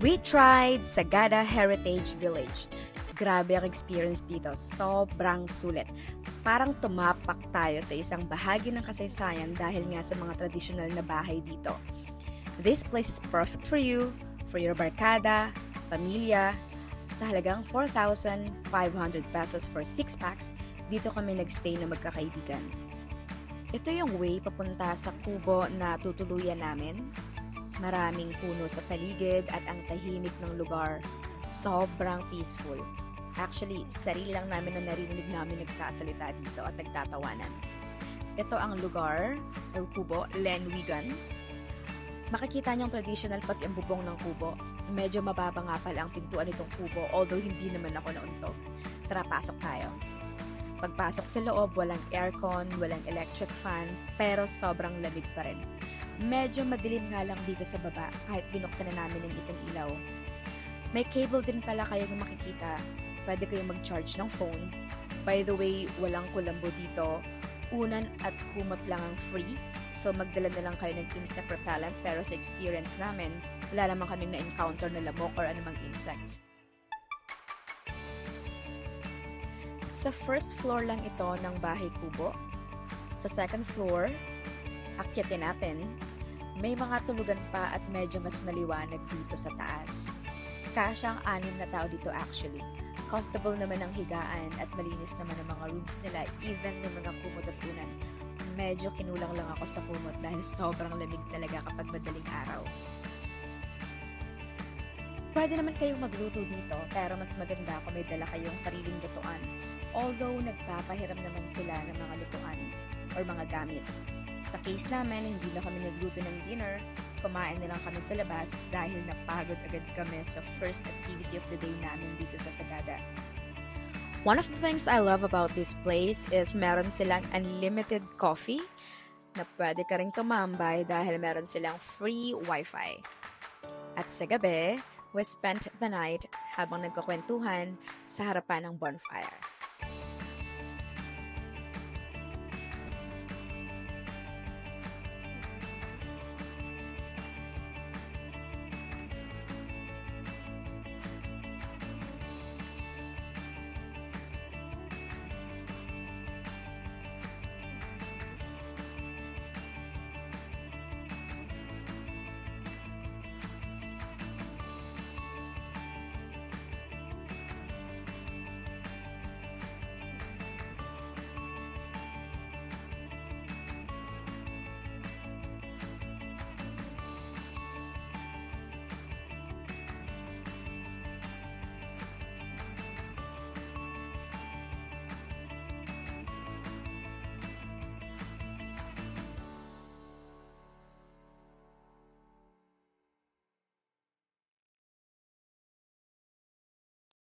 We tried Sagada Heritage Village. Grabe ang experience dito. Sobrang sulit. Parang tumapak tayo sa isang bahagi ng kasaysayan dahil nga sa mga tradisyonal na bahay dito. This place is perfect for you, for your barkada, pamilya. Sa halagang 4,500 pesos for 6 packs, dito kami nagstay na magkakaibigan. Ito yung way papunta sa kubo na tutuluyan namin. Maraming puno sa paligid at ang tahimik ng lugar. Sobrang peaceful. Actually, sarili lang namin na narinig namin nagsasalita dito at nagtatawanan. Ito ang lugar, or kubo, Lenwigan. Makikita niyong traditional pati ang bubong ng kubo. Medyo mababa nga pala ang pintuan nitong kubo, although hindi naman ako nauntog. Tara, pasok tayo. Pagpasok sa loob, walang aircon, walang electric fan, pero sobrang lamig pa rin. Medyo madilim nga lang dito sa baba kahit binuksan na namin ng isang ilaw. May cable din pala kayong makikita. Pwede kayong mag-charge ng phone. By the way, walang kulambo dito. Unan at kumot lang ang free. So magdala na lang kayo ng insect repellent, pero sa experience namin, wala naman kaming na-encounter na lamok or anumang insect. Sa first floor lang ito ng bahay kubo. Sa second floor, akyatin natin, may mga tulugan pa at medyo mas maliwanag dito sa taas. Kasya ang 6 na tao dito actually. Comfortable naman ang higaan at malinis naman ang mga rooms nila, even ng mga kumot at unan. Medyo kinulang lang ako sa kumot dahil sobrang lamig talaga kapag madaling araw. Pwede naman kayong magluto dito, pero mas maganda kung may dala kayong sariling lutuan. Although nagpapahiram naman sila ng mga lutuan or mga gamit. Sa case namin, hindi na kami nagluto ng dinner, kumain na lang kami sa labas dahil napagod agad kami sa first activity of the day namin dito sa Sagada. One of the things I love about this place is meron silang unlimited coffee na pwede ka rin tumambay dahil meron silang free wifi. At sa gabi, we spent the night habang nagkakwentuhan sa harapan ng bonfire.